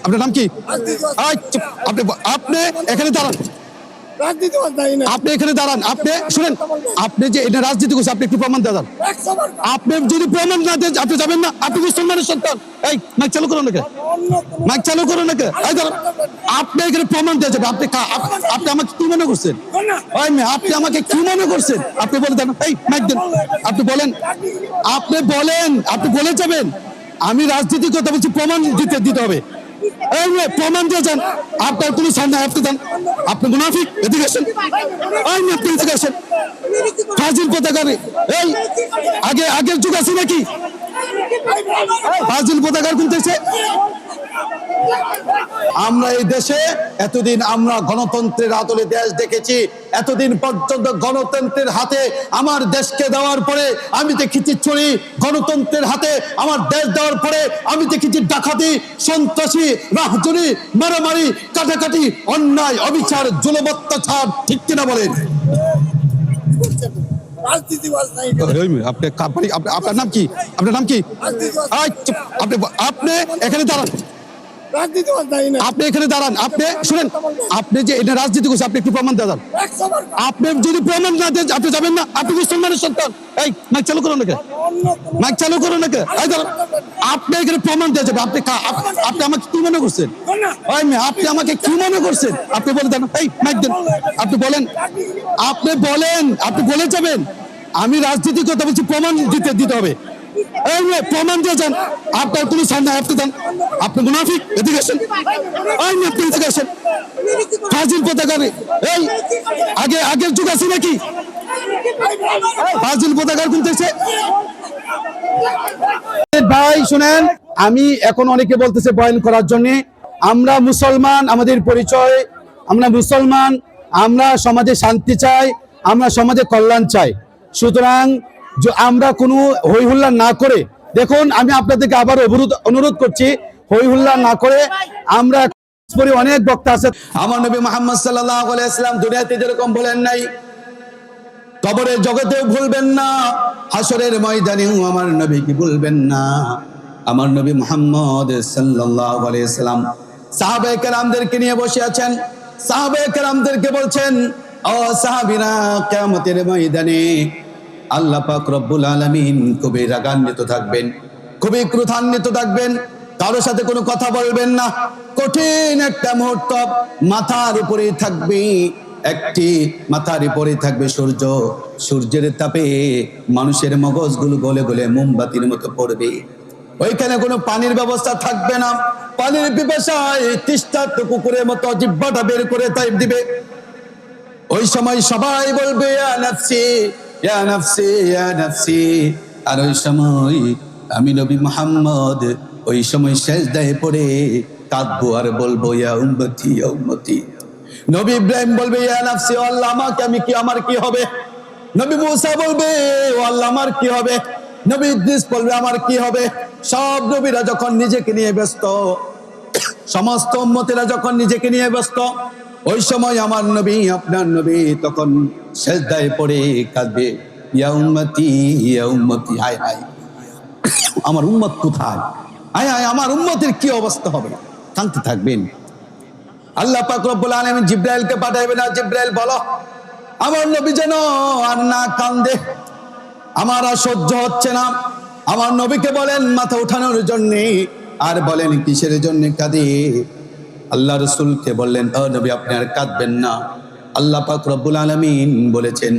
আপনার নাম কি? আপনি আপনি এখানে দাঁড়ান, আপনি এখানে দাঁড়ান, আপনি শুনেন, আপনি যে এটা রাজনীতি করছেন, আপনি একটু প্রমাণ দেন। আপনি যদি প্রমাণ না দেন আপনি যাবেন না। আপনি মুসলমানের সন্তান। এই মাইক চালু করুন নাকি, মাইক চালু করুন নাকি। এই দাঁড়ান, আপনি এখানে প্রমাণ দেওয়া যাবে। আপনি আমাকে কি মনে করছেন? আপনি আমাকে কি মনে করছেন? আপনি বলে দেন। এই মাইক দেন, আপনি বলেন, আপনি বলেন, আপনি বলে যাবেন। আমি রাজনীতির কথা বলছি, প্রমাণ দিতে হবে। প্রমাণ দিয়ে যান। আপনার কোনো সামনে আপনি দেন। আপনি মুনাফিক, এদিকে আসেন। আপনি এদিকে আসেন। ফাজিল পতাকার এই আগের যুগ আছে নাকি? ফাজিল পতাকার খুলতেছে। আমরা এই দেশে এতদিন আমরা গণতন্ত্রের আদলে দেশ দেখেছি। এতদিন পর্যন্ত গণতন্ত্রের হাতে আমার দেশকে দেওয়ার পরে আমি দেখেছি চুরি, গণতন্ত্রের হাতে আমার দেশ দেওয়ার পরে আমি দেখেছি ডাকাতি, সন্ত্রাসী, রাহজনী, মারামারি, কাটাকাটি, অন্যায়, অবিচার, জুলুম, অত্যাচার। ঠিক কিনা বলেন? আপনার নাম কি? আপনার নাম কি? আপনি এখানে দাঁড়ান, আপনি এখানে দাঁড়ান, আপনি শুনেন, আপনি যে এটা রাজনীতি করছেন, আপনি একটু প্রমাণ দেন। আপনি যদি প্রমাণ না দেন আপনি যাবেন না। আপনি মুসলমানের সন্তান। এই মাইক চালু করুন নাকি, মাইক চালু করুন নাকি। এই দাঁড়ান, আপনি এখানে প্রমাণ দেওয়া যাবে। আপনি আমাকে কি মনে করছেন? আপনি আমাকে কি মনে করছেন? আপনি বলে দেন। এই মাইক দেন, আপনি বলেন, আপনি বলেন, আপনি বলে যাবেন। আমি রাজনীতির কথা বলছি, প্রমাণ দিতে হবে। প্রমাণ দিয়ে যান। আপনার কোনো সামনে আপনি দেন। আপনি মুনাফিক, এদিকে আসেন। আপনি এদিকে আসেন। ফাজিল পতাকার এই আগের যুগ আছে নাকি? ফাজিল পতাকার খুলতেছে। ভাই শুনেন, আমি এখন অনেকে বলতেছে বয়ান করার জন্য। আমরা মুসলমান, আমাদের পরিচয়, আমরা মুসলমান, আমরা সমাজে শান্তি চাই, আমরা সমাজে কল্যাণ চাই। সুতরাং আমরা কোনো হই হুল্লা না করে, দেখুন আমি আপনাদেরকে আবার অনুরোধ করছি, হই হুল্লা না করে আমরা অনেক বক্তা আছে। আমার নবী মুহাম্মদ সাল্লাল্লাহু আলাইহি ওয়াসাল্লাম দুনিয়াতে যেরকম বলেন নাই, কবরের জগতেও ভুলবেন না, হাসরের ময়দানেও আমার নবী কি ভুলবেন না। আমার নবী মুহাম্মদ সাল্লাল্লাহু আলাইহি ওয়াসাল্লাম সাহাবায়ে কেরামদেরকে নিয়ে বসে আছেন। সাহাবায়ে কেরামদেরকে বলছেন, ও সাহাবীরা, কিয়ামতের ময়দানে আল্লাহ পাক রব্বুল আলামিন খুবই রাগান্বিত থাকবেন, খুবই ক্রোধান্বিত থাকবেন। কারোর সাথে কোনো কথা বলবেন না। কঠিন একটা মুহূর্ত, মাথার উপরে থাকবে একটি, মাথার উপরে থাকবে সূর্য। সূর্যের তাপে মানুষের মগজগুলো গলে গলে মোমবাতির মতো পড়বে। ওইখানে কোনো পানির ব্যবস্থা থাকবে না। পানির পিপাসায় তৃষ্ণার্ত কুকুরের মতো জিহ্বাটা বের করে তাই দিবে। ওই সময় সবাই বলবে ইয়া নাফসি, ইয়া নাফসি, ইয়া নাফসি। আর ওই সময় আমি নবী মুহাম্মদ ওই সময় সিজদায় পড়ে কাঁদবো আর বলবো ইয়া উম্মতি, ইয়া উম্মতি। নবী ইব্রাহিম বলবে ইয়া নাফসি, ও আল্লাহ আমাকে, আমি কি, আমার কি হবে? নবী মুসা বলবে ও আল্লাহ আমার কি হবে? নবী ইদ্রিস বলবে আমার কি হবে? সব নবীরা যখন নিজেকে নিয়ে ব্যস্ত, সমস্ত উম্মতেরা যখন নিজেকে নিয়ে ব্যস্ত, ওই সময় আমার নবী, আপনার নবী তখন সিজদায় পড়ে কাঁদবে, ইয়া উম্মতি, ইয়া উম্মতি। হায় হায়, আমার উম্মত কোথায়? হায় হায়, আমার উম্মতের কি অবস্থা হবে? কাঁদতে থাকবেন। আল্লাহ পাক রব্বুল আলামিন জিবরাইলকে পাঠাইবেন, আর জিবরাইল বলো আমার নবী যেন আর না কান্দে, আমার আর সহ্য হচ্ছে না। আমার নবীকে বলেন মাথা উঠানোর জন্য, আর বলেন কিসের জন্য কাঁদে। আল্লাহ রাসূলকে বললেন, ও নবী আপনি আর কাঁদবেন না। আল্লাহ পাক রব্বুল আলামিন বলেছেন,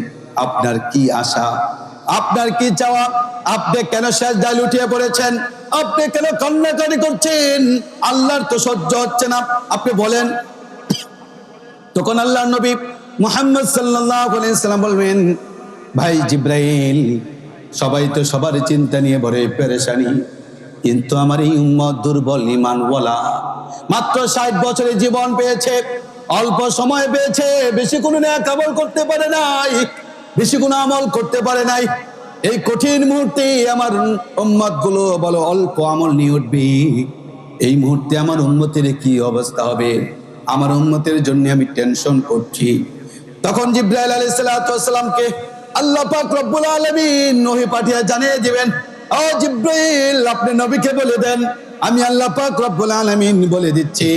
আপনার কি আশা, আপনার কি চাওয়া? আপনি কেন সিজদায় লুটিয়ে পড়েছেন? আপনি কেন কান্নাকাটি করছেন? আল্লাহর তো সহ্য হচ্ছে না, আপনি বলেন। তখন আল্লাহর নবী মুহাম্মদ সাল্লাল্লাহু আলাইহি ওয়াসাল্লাম বলবেন, ভাই জিবরাইল, সবাই তো সবার চিন্তা নিয়ে বড় পেরেশানি, কিন্তু আমার এই উম্মত দুর্বল ঈমানওয়ালা, মাত্র 60 বছরের জীবন পেয়েছে, অল্প সময় পেয়েছে, বেশি কোনো নেক আমল করতে পারে নাই, বেশি কোনো আমল করতে পারে নাই। এই কঠিন মুহূর্তে আমার উম্মত গুলো বলো অল্প আমল নিয়ে উঠবে, এই মুহূর্তে আমার উম্মতের কি অবস্থা হবে? আমার উম্মতের জন্য আমি টেনশন করছি। তখন জিবরাইল আলাইহিস সালাতু ওয়াস সালামকে আল্লাহ পাক রব্বুল আলামিন ওহী পাঠিয়ে জানিয়ে দিবেন, ও জিবরাইল আপনি নবীকে বলে দেন আমি আল্লাহ পাক রব্বুল আলামিন বলে দিচ্ছি,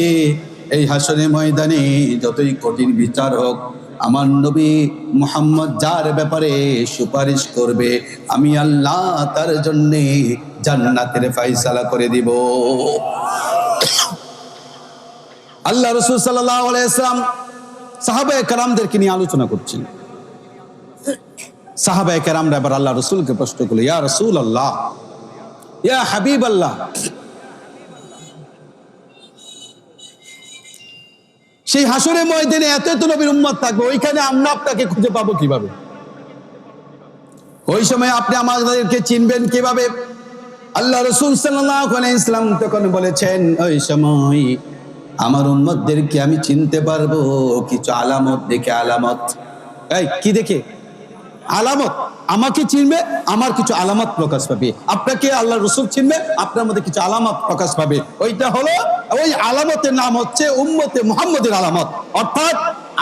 এই হাসরের ময়দানে যতই কঠিন বিচার হোক, আমার নবী মুহাম্মদ যার ব্যাপারে সুপারিশ করবে, আমি আল্লাহ তার জন্য জান্নাতের ফয়সালা করে দিব। আল্লাহ রাসূল সাল্লাল্লাহু আলাইহি ওয়াসাল্লাম সাহাবায়ে কেরামদেরকে নিয়ে আলোচনা করছেন। সাহাবায়ে কেরামরা এবার আল্লাহ রাসূলকে প্রশ্ন করলো, ইয়া রাসূলুল্লাহ, ইয়া হাবিবাল্লাহ, সেই হাসরের ময়দানে এত এত নবীর উম্মত থাকবে, ওইখানে আমরা আপনাকে খুঁজে পাবো কিভাবে? ওই সময় আপনি আমাদেরকে চিনবেন কিভাবে? আল্লাহ রাসূল সাল্লাল্লাহু আলাইহি ওয়াসাল্লাম তখন বলেছেন, ওই সময় আমার উম্মতদেরকে আমি চিনতে পারবো কিছু আলামত দেখে। আলামত এই কি দেখে? আলামত। আমাকে চিনবে, আমার কিছু আলামত প্রকাশ পাবে। আপনাকে আল্লাহ রাসূল চিনবে, আপনার মধ্যে কিছু আলামত প্রকাশ পাবে। ওইটা হলো, ওই আলামতের নাম হচ্ছে উম্মতে মুহাম্মদের আলামত। অর্থাৎ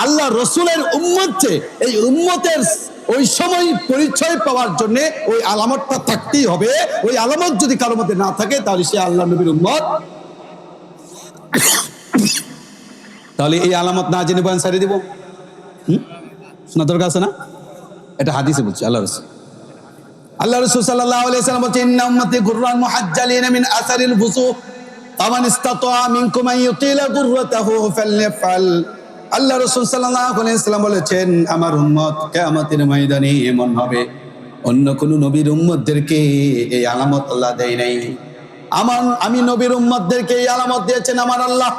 আল্লাহ রাসূলের উম্মত, এই উম্মতের ওই সময় পরিচয় পাওয়ার জন্য ওই আলামতটা থাকতেই হবে। ওই আলামত যদি কারোর মধ্যে না থাকে, তাহলে সে আল্লাহ নবীর উম্মত। তাহলে এই আলামত না জেনে বয়ান সারিয়ে দিব? শোনা দরকার আছে না? এটা হাদিসে বলছে আল্লাহ রাসূল। আল্লাহ রাসূল সাল্লাল্লাহু আলাইহি ওয়াসাল্লাম বলেন, ইন্না উম্মতি গুররান মুহাজ্জালিন মিন আসারিল বুসুক, ফামান ইসতাতা মিনকুম আন ইউতিলা গুররাতাহু ফালইফআল। আল্লাহ রাসূল সাল্লাল্লাহু আলাইহি ওয়াসাল্লাম বলেছেন, আমার উম্মত কিয়ামতের ময়দানে এমন হবে, অন্য কোন নবীর উম্মতদেরকে এই আলামত আল্লাহ দেয় নাই। আমি নবীর উম্মতদেরকে এই আলামত দিয়েছেন আমার আল্লাহ।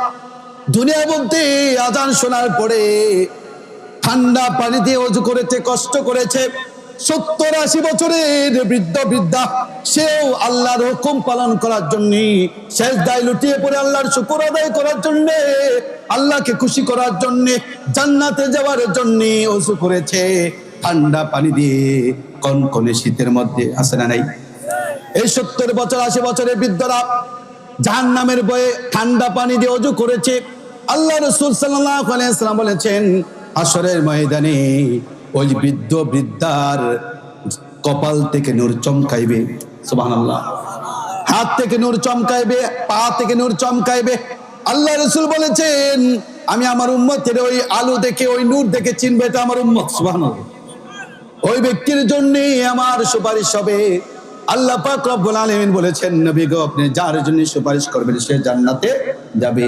দুনিয়ার মধ্যে আযান শোনার পরে ঠান্ডা পানি দিয়ে ওযু করেছে, কষ্ট করেছে, 70-80 বছরের বৃদ্ধ বৃদ্ধা, সেও আল্লাহর হুকুম পালন করার জন্য, সেজদায় লুটিয়ে পড়ে আল্লাহর শুকর আদায় করার জন্য, আল্লাহকে খুশি করার জন্য, জান্নাতে যাওয়ার জন্য ওযু করেছে ঠান্ডা পানি দিয়ে, কনকনে শীতের মধ্যে। আছে না নাই? এই 70 বছর 80 বছরের বৃদ্ধরা জাহান্নামের ভয়ে ঠান্ডা পানি দিয়ে ওযু করেছে। আল্লাহ রাসূল সাল্লাল্লাহু আলাইহি ওয়াসাল্লাম বলেছেন, হাসরের ময়দানে ওই বৃদ্ধ বৃদ্ধার কপাল থেকে নূর চমকাইবে। সুবহানাল্লাহ। হাত থেকে নূর চমকাইবে, পা থেকে নূর চমকাইবে। আল্লাহ রাসূল বলেছেন, আমি আমার উম্মতের ওই আলো দেখে, ওই নূর দেখে চিনবে এটা আমার উম্মত। সুবহানাল্লাহ। ওই ব্যক্তির জন্য আমার সুপারিশ হবে। আল্লাহ পাক রব্বুল আলামিন বলেছেন, নবী গো, আপনি যার জন্য সুপারিশ করবেন সে জান্নাতে যাবে।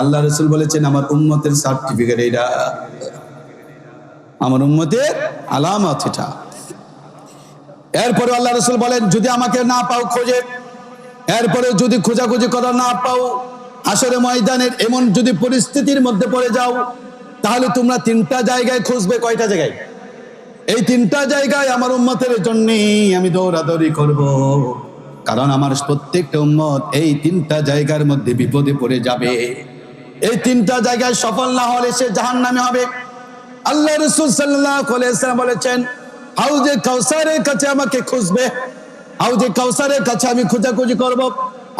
আল্লাহ রাসূল বলেছেন, আমার উম্মতের সার্টিফিকেট এটা, আমার উম্মতের আলামত এটা। এরপরে আল্লাহ রাসূল বলেন, যদি আমাকে না পাও খোঁজে, এরপরে যদি খোঁজাখুঁজি করা না পাও, হাসরের ময়দানের এমন যদি পরিস্থিতির মধ্যে পড়ে যাও, তাহলে তোমরা 3টা জায়গায় খুঁজবে। কয়টা জায়গায়? এই 3টা জায়গায় আমার উম্মতের জন্য আমি দৌড়াদৌড়ি করব, কারণ আমার প্রত্যেকটা উম্মত এই 3টা জায়গার মধ্যে বিপদে পড়ে যাবে। এই 3টা জায়গায় সফল না হলে সে জাহান্নামে হবে। আল্লাহ রাসূল সাল্লাল্লাহু আলাইহি ওয়াসাল্লাম বলেছেন, হাউজে কাউসারের কাছে আমাকে খুঁজবে, হাউজে কাউসারের কাছে আমি খোঁজাখুঁজি করব,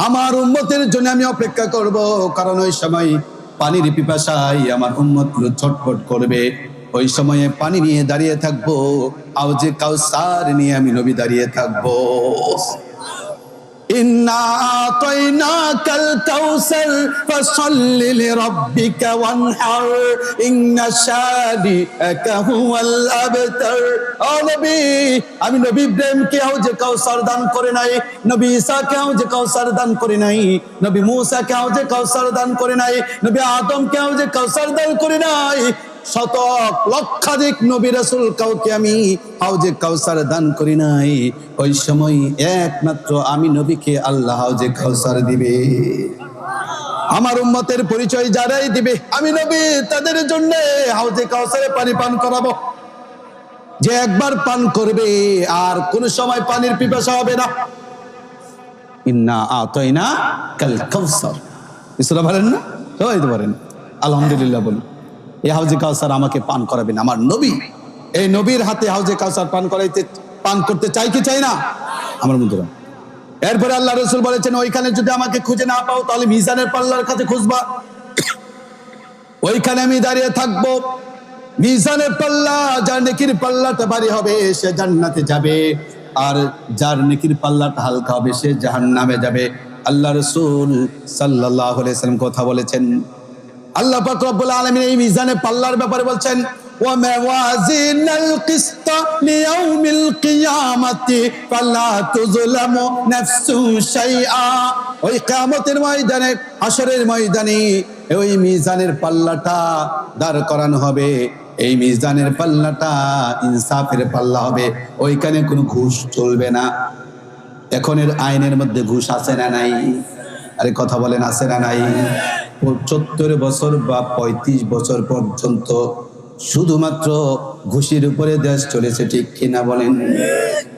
আমার উম্মতের জন্য আমি অপেক্ষা করব, কারণ ওই সময় পানির পিপাসায় আমার উম্মতগুলো ছটফট করবে। ওই সময়ে পানি নিয়ে দাঁড়িয়ে থাকবো, হাউজে কাউসার নিয়ে আমি নবী দাঁড়িয়ে থাকবো। ইন্না আতাইনাকাল কাউসার ফাসাল্লি লিরাব্বিকা ওয়ানহার ইন্না শানিআকা হুয়াল আবতার। ও নবী, আমি নবী ইব্রাহিমকে হাউজে কাউসার দান করে নাই, নবী ঈসাকে হাউজে কাউসার দান করে নাই, নবী মূসাকে হাউজে কাউসার দান করে নাই, নবী আদমকে হাউজে কাউসার দান করে নাই, শত লক্ষাধিক নবী রাসূল কাউকে আমি হাউজে কাউসার দান করি নাই। ওই সময় একমাত্র আমি নবীকে আল্লাহ হাউজে কাউসার দিবে। আমার উম্মতের পরিচয় যারাই দিবে, আমি নবী তাদের জন্য হাউজে কাউসারে পানি পান করাবো। যে একবার পান করবে আর কোন সময় পানির পিপাসা হবে না। ইন্না আতাইনা কাল কাউসার, ইসরা বলেন না? সবাই তো বলেন আলহামদুলিল্লাহ বলুন। এই হাউজে কাউসার আমাকে পান করাবেন আমার নবী। এই নবীর হাতে হাউজে কাউসার পান করতে চাই কি চাই না আমার বন্ধুরা? এরপরে আল্লাহ রাসূল বলেছেন, ওইখানে যদি আমাকে খুঁজে না পাও, তাহলে মিজানের পাল্লার কাছে খুঁজবা, ওইখানে আমি দাঁড়িয়ে থাকবো। মিজানের পাল্লা, যার নেকির পাল্লাটা ভারী হবে সে জান্নাতে যাবে, আর যার নেকির পাল্লাটা হালকা হবে সে জাহান্নামে যাবে। আল্লাহ রাসূল সাল্লাল্লাহু আলাইহি ওয়াসাল্লাম কথা বলেছেন। আল্লাহ পাক রব্বুল আলামিন এই মিজানে পাল্লার ব্যাপারে বলছেন, ওয়া মাওয়াজিনাল কিসত লিয়াউমিল কিয়ামাতি ফালা তুযলামু নাফসু শাইআ। ওই কিয়ামতের ময়দানে, হাশরের ময়দানে ওই মিজানের পাল্লাটা দাঁড় করানো হবে। এই মিজানের পাল্লাটা ইনসাফের পাল্লা হবে, ওইখানে কোনো ঘুষ চলবে না। এখনের আইনের মধ্যে ঘুষ আছে না নাই? আরে কথা বলেন, আছে না নাই? ৭৪ বছর বা ৩৫ বছর পর্যন্ত শুধুমাত্র ঘুষের উপরে দেশ চলেছে, ঠিক কিনা বলেন?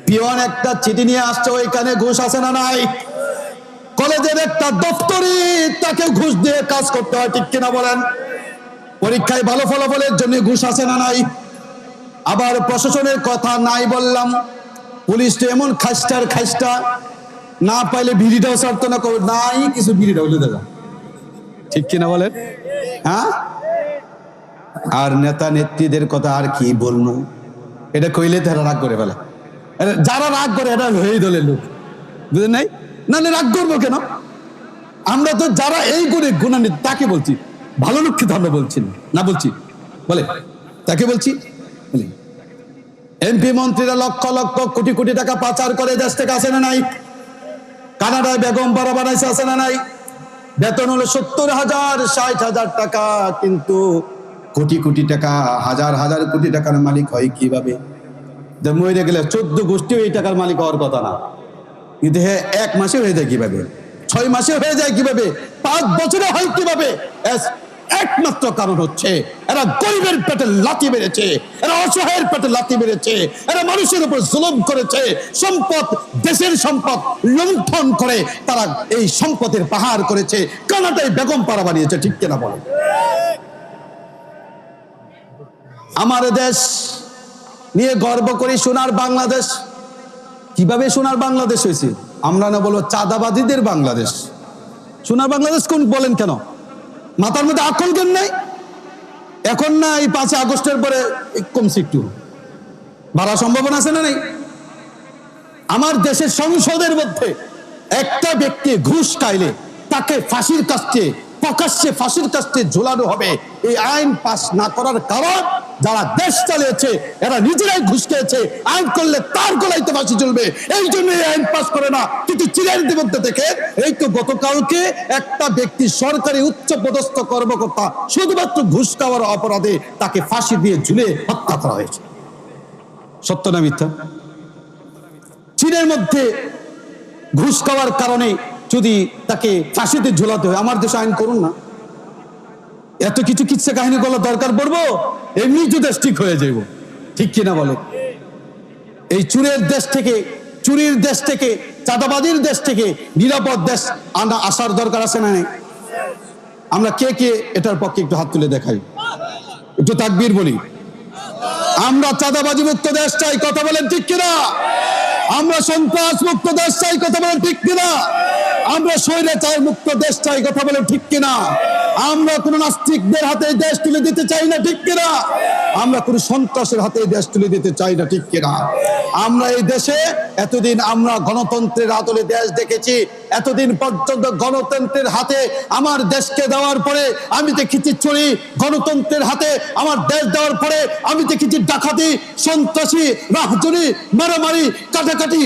পিয়ন একটা চিঠি নিয়ে আসছে, ওইখানে ঘুষ আছে না নাই? কলেজের একটা দপ্তরি, তাকে ঘুষ দিয়ে কাজ করতে হয়, ঠিক কিনা বলেন? পরীক্ষায় ভালো ফলাফলের জন্য ঘুষ আছে না নাই? আবার প্রশাসনের কথা নাই বললাম, পুলিশ তো এমন খাইস্টা, না পাইলে বিড়িটাও ছাড়তো না, নাই কিছু বিড়িটা হইলে দেখা, ঠিক কিনা বলেন? হ্যাঁ, আর নেতা নেত্রীদের কথা আর কি বলবো, এটা কইলে তারা রাগ করে ফেলে। যারা রাগ করে এটা হয়েই দলের লোক, বুঝলেন নাই? না রাগ করবো কেন? আমরা তো যারা এই গুণে গুণান্বিত তাকে বলছি, ভালো লোককে তো আমরা বলছি না, বলছি বলে তাকে বলছি। এমপি মন্ত্রীরা লক্ষ লক্ষ কোটি কোটি টাকা পাচার করে দেশ থেকে, আসে না নাই? কানাডায় বেগম পাড়া বানাইছে, আছে না নাই? বেতন হলো ৭০,০০০, ৬০,০০০ টাকা, কিন্তু কোটি কোটি টাকা, হাজার হাজার কোটি টাকার মালিক হয় কিভাবে? মরে গেলে ১৪ গোষ্ঠীও এই টাকার মালিক হওয়ার কথা না, কিন্তু হ্যাঁ ১ মাসে হয়ে যায় কিভাবে, ৬ মাসে হয়ে যায় কিভাবে, ৫ বছরে হয় কিভাবে? একমাত্র কারণ হচ্ছে এরা গরিবের পেটে লাথি মেরেছে, এরা অসহায়ের পেটে লাথি মেরেছে, এরা মানুষের উপর জুলুম করেছে, সম্পদ, দেশের সম্পদ লুণ্ঠন করে তারা এই সম্পদের পাহাড় করেছে, কানাডায় বেগম পাড়া বানিয়েছে, ঠিক কিনা বলে? আমার দেশ নিয়ে গর্ব করি, সোনার বাংলাদেশ। কিভাবে সোনার বাংলাদেশ হয়েছে? আমরা না বলবো চাঁদাবাদীদের বাংলাদেশ। সোনার বাংলাদেশ কোন বলেন কেন? মাথার মধ্যে আকল জ্ঞান নাই? এখন না এই ৫ আগস্টের পরে কমছে, একটু বাড়া সম্ভাবনা আছে না নাই? আমার দেশের সংসদের মধ্যে একটা ব্যক্তি ঘুষ খাইলে তাকে ফাঁসির কাস্টে, প্রকাশ্যে ফাঁসির কাস্টে ঝোলানো হবে। এই আইন পাস না করার কারণ যারা দেশ চালিয়েছে এরা নিজেরাই ঘুষ খেয়েছে, আইন করলে তার গলায় তো ফাঁসি চলবে, এই জন্য এই আইন পাস করে না। কিন্তু চিরের মধ্যে থেকে এই তো গতকালকে একটা ব্যক্তি, সরকারি উচ্চ পদস্থ কর্মকর্তা, শুধুমাত্র ঘুষ খাওয়ার অপরাধে তাকে ফাঁসি দিয়ে ঝুলে হত্যা করা হয়েছে। সত্য না মিথ্যা? চীনের মধ্যে ঘুষ খাওয়ার কারণে যদি তাকে ফাঁসিতে ঝোলাতে হয়, আমার দেশে আইন করুন না। এত কিছু কিচ্ছা কাহিনী করার দরকার পড়বো? এমনি তো দেশ ঠিক হয়ে যাইব, ঠিক কিনা বলে? এই চুরের দেশ থেকে, চুরির দেশ থেকে, চাঁদাবাজির দেশ থেকে নিরাপদ দেশ আসার দরকার আছে না? আমরা কে কে এটার পক্ষে একটু হাত তুলে দেখাই, একটু তাকবীর বলি। আমরা চাঁদাবাজি মুক্ত দেশ চাই, কথা বলেন ঠিক কিনা? আমরা সন্ত্রাস মুক্ত দেশ চাই, কথা বলেন ঠিক কিনা? আমরা স্বৈরাচার মুক্ত দেশ চাই, কথা বলেন ঠিক কিনা? আমরা কোন নাস্তিকদের হাতে দেশ তুলে দিতে চাই না, ঠিক কিনা? আমরা কোন সন্ত্রাসের হাতে দেশ তুলে দিতে চাই না, ঠিক কিনা? আমরা এই দেশে এতদিন আমরা গণতন্ত্রের আদলে দেশ দেখেছি, এতদিন পর্যন্ত গণতন্ত্রের হাতে আমার দেশকে দেওয়ার পরে আমি দেখেছি চুরি, গণতন্ত্রের হাতে আমার দেশ দেওয়ার পরে আমি দেখেছি ডাকাতি, সন্ত্রাসী, রাহজনী, মারামারি, কাটাকাটি,